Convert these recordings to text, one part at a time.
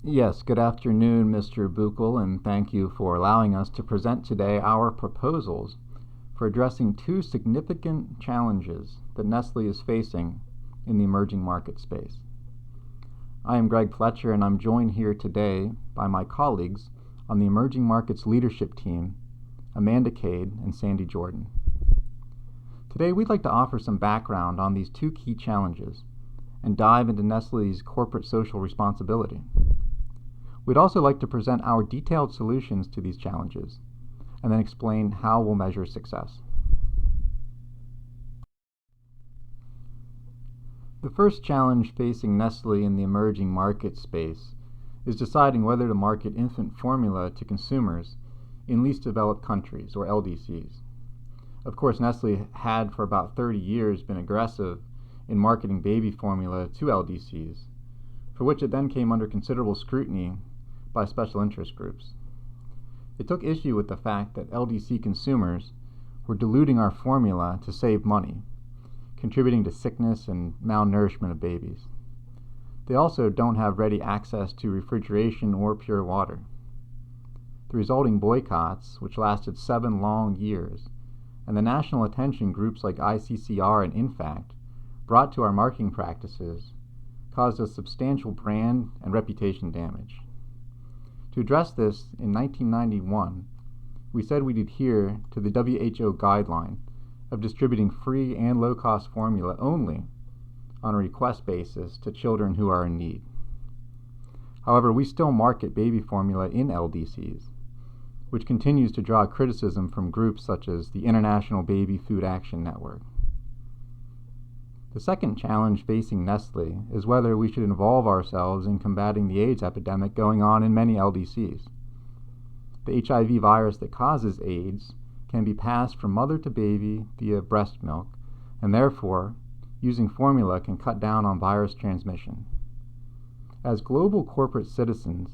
Yes, good afternoon, Mr. Buchel, and thank you for allowing us to present today our proposals for addressing two significant challenges that Nestle is facing in the emerging market space. I am Greg Fletcher, and I'm joined here today by my colleagues on the Emerging Markets Leadership Team, Amanda Cade and Sandy Jordan. Today, we'd like to offer some background on these two key challenges and dive into Nestle's corporate social responsibility. We'd also like to present our detailed solutions to these challenges and then explain how we'll measure success. The first challenge facing Nestle in the emerging market space is deciding whether to market infant formula to consumers in least developed countries, or LDCs. Of course, Nestle had for about 30 years been aggressive in marketing baby formula to LDCs, for which it then came under considerable scrutiny by special interest groups. It took issue with the fact that LDC consumers were diluting our formula to save money, contributing to sickness and malnourishment of babies. They also don't have ready access to refrigeration or pure water. The resulting boycotts, which lasted 7 long years, and the national attention groups like ICCR and INFACT brought to our marketing practices, caused us substantial brand and reputation damage. To address this, in 1991, we said we'd adhere to the WHO guideline of distributing free and low-cost formula only on a request basis to children who are in need. However, we still market baby formula in LDCs, which continues to draw criticism from groups such as the International Baby Food Action Network. The second challenge facing Nestle is whether we should involve ourselves in combating the AIDS epidemic going on in many LDCs. The HIV virus that causes AIDS can be passed from mother to baby via breast milk, and therefore, using formula can cut down on virus transmission. As global corporate citizens,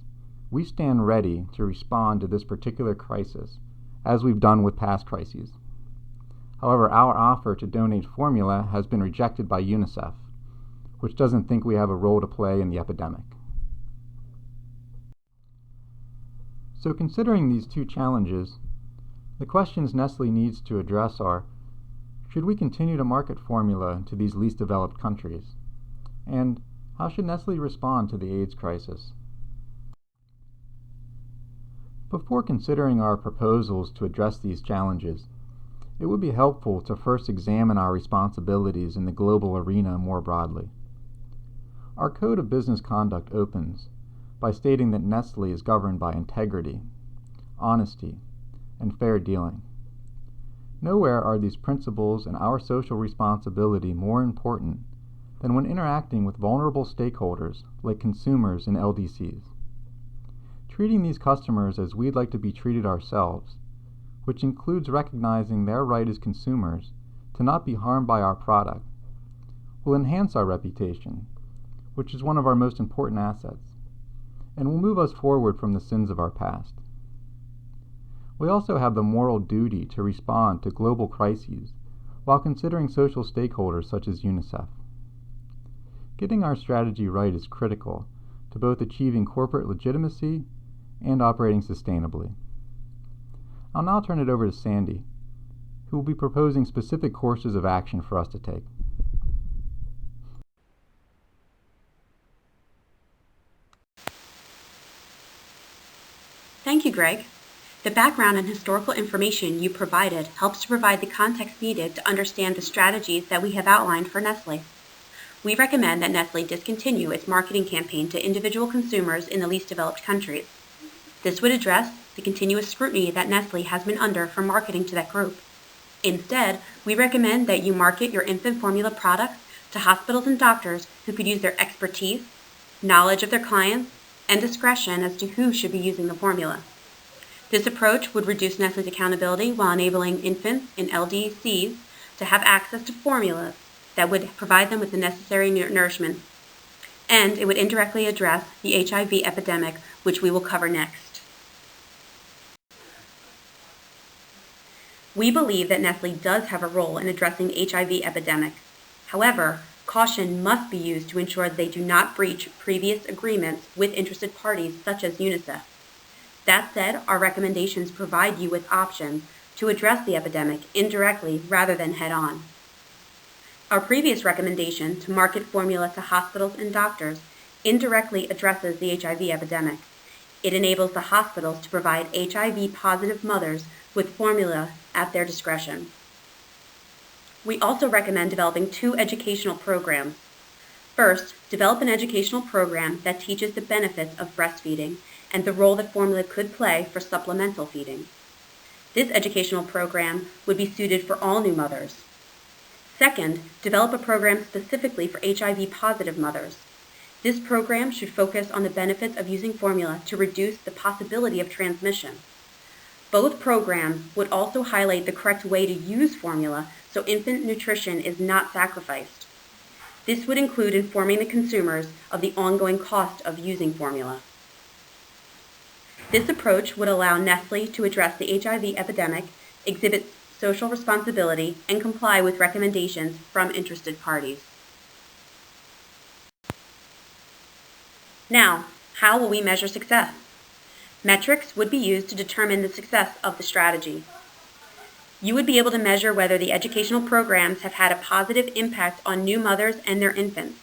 we stand ready to respond to this particular crisis, as we've done with past crises. However, our offer to donate formula has been rejected by UNICEF, which doesn't think we have a role to play in the epidemic. So considering these two challenges, the questions Nestle needs to address are, should we continue to market formula to these least developed countries? And how should Nestle respond to the AIDS crisis? Before considering our proposals to address these challenges, it would be helpful to first examine our responsibilities in the global arena more broadly. Our Code of Business Conduct opens by stating that Nestle is governed by integrity, honesty, and fair dealing. Nowhere are these principles and our social responsibility more important than when interacting with vulnerable stakeholders like consumers and LDCs. Treating these customers as we'd like to be treated ourselves, which includes recognizing their right as consumers to not be harmed by our product, will enhance our reputation, which is one of our most important assets, and will move us forward from the sins of our past. We also have the moral duty to respond to global crises while considering social stakeholders such as UNICEF. Getting our strategy right is critical to both achieving corporate legitimacy and operating sustainably. I'll now turn it over to Sandy, who will be proposing specific courses of action for us to take. Thank you, Greg. The background and historical information you provided helps to provide the context needed to understand the strategies that we have outlined for Nestle. We recommend that Nestle discontinue its marketing campaign to individual consumers in the least developed countries. This would address the continuous scrutiny that Nestle has been under for marketing to that group. Instead, we recommend that you market your infant formula products to hospitals and doctors who could use their expertise, knowledge of their clients, and discretion as to who should be using the formula. This approach would reduce Nestle's accountability while enabling infants in LDCs to have access to formulas that would provide them with the necessary nourishment. And it would indirectly address the HIV epidemic, which we will cover next. We believe that Nestle does have a role in addressing the HIV epidemic. However, Caution must be used to ensure they do not breach previous agreements with interested parties such as UNICEF. That said, our recommendations provide you with options to address the epidemic indirectly rather than head-on. Our previous recommendation to market formula to hospitals and doctors indirectly addresses the HIV epidemic. It enables the hospitals to provide HIV-positive mothers with formula at their discretion. We also recommend developing 2 educational programs. First, develop an educational program that teaches the benefits of breastfeeding and the role that formula could play for supplemental feeding. This educational program would be suited for all new mothers. Second, develop a program specifically for HIV-positive mothers. This program should focus on the benefits of using formula to reduce the possibility of transmission. Both programs would also highlight the correct way to use formula so infant nutrition is not sacrificed. This would include informing the consumers of the ongoing cost of using formula. This approach would allow Nestle to address the HIV epidemic, exhibit social responsibility, and comply with recommendations from interested parties. Now, how will we measure success? Metrics would be used to determine the success of the strategy. You would be able to measure whether the educational programs have had a positive impact on new mothers and their infants.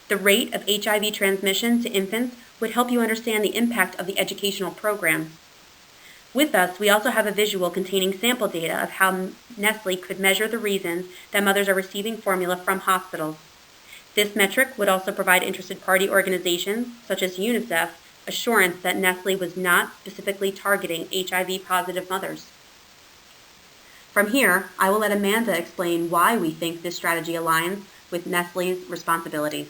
The rate of HIV transmission to infants would help you understand the impact of the educational program. With us, we also have a visual containing sample data of how Nestle could measure the reasons that mothers are receiving formula from hospitals. This metric would also provide interested party organizations, such as UNICEF, assurance that Nestle was not specifically targeting HIV-positive mothers. From here, I will let Amanda explain why we think this strategy aligns with Nestle's responsibilities.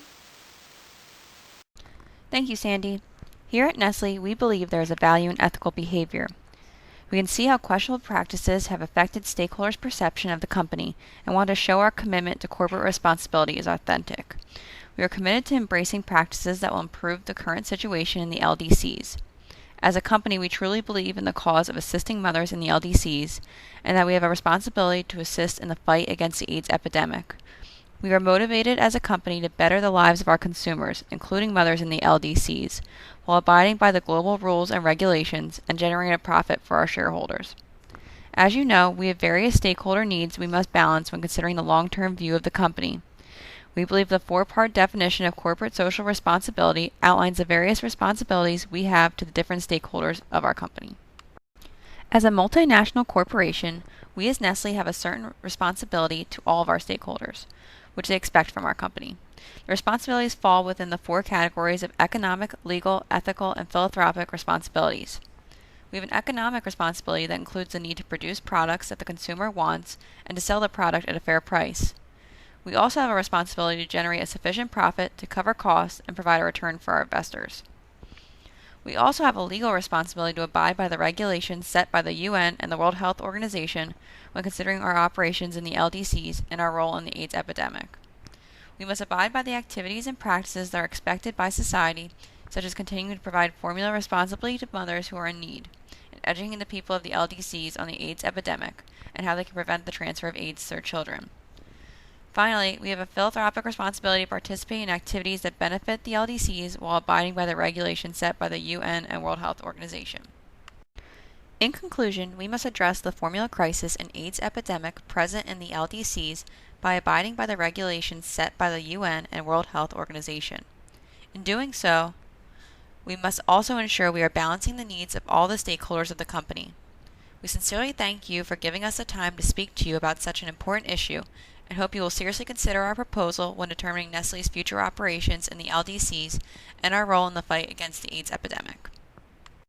Thank you, Sandy. Here at Nestle, we believe there is a value in ethical behavior. We can see how questionable practices have affected stakeholders' perception of the company and want to show our commitment to corporate responsibility is authentic. We are committed to embracing practices that will improve the current situation in the LDCs. As a company, we truly believe in the cause of assisting mothers in the LDCs and that we have a responsibility to assist in the fight against the AIDS epidemic. We are motivated as a company to better the lives of our consumers, including mothers in the LDCs, while abiding by the global rules and regulations and generating a profit for our shareholders. As you know, we have various stakeholder needs we must balance when considering the long-term view of the company. We believe the 4-part definition of corporate social responsibility outlines the various responsibilities we have to the different stakeholders of our company. As a multinational corporation, we as Nestle have a certain responsibility to all of our stakeholders, which they expect from our company. The responsibilities fall within the 4 categories of economic, legal, ethical, and philanthropic responsibilities. We have an economic responsibility that includes the need to produce products that the consumer wants and to sell the product at a fair price. We also have a responsibility to generate a sufficient profit to cover costs and provide a return for our investors. We also have a legal responsibility to abide by the regulations set by the UN and the World Health Organization when considering our operations in the LDCs and our role in the AIDS epidemic. We must abide by the activities and practices that are expected by society, such as continuing to provide formula responsibly to mothers who are in need, and educating the people of the LDCs on the AIDS epidemic and how they can prevent the transfer of AIDS to their children. Finally, we have a philanthropic responsibility to participate in activities that benefit the LDCs while abiding by the regulations set by the UN and World Health Organization. In conclusion, we must address the formula crisis and AIDS epidemic present in the LDCs by abiding by the regulations set by the UN and World Health Organization. In doing so, we must also ensure we are balancing the needs of all the stakeholders of the company. We sincerely thank you for giving us the time to speak to you about such an important issue and hope you will seriously consider our proposal when determining Nestle's future operations in the LDCs and our role in the fight against the AIDS epidemic.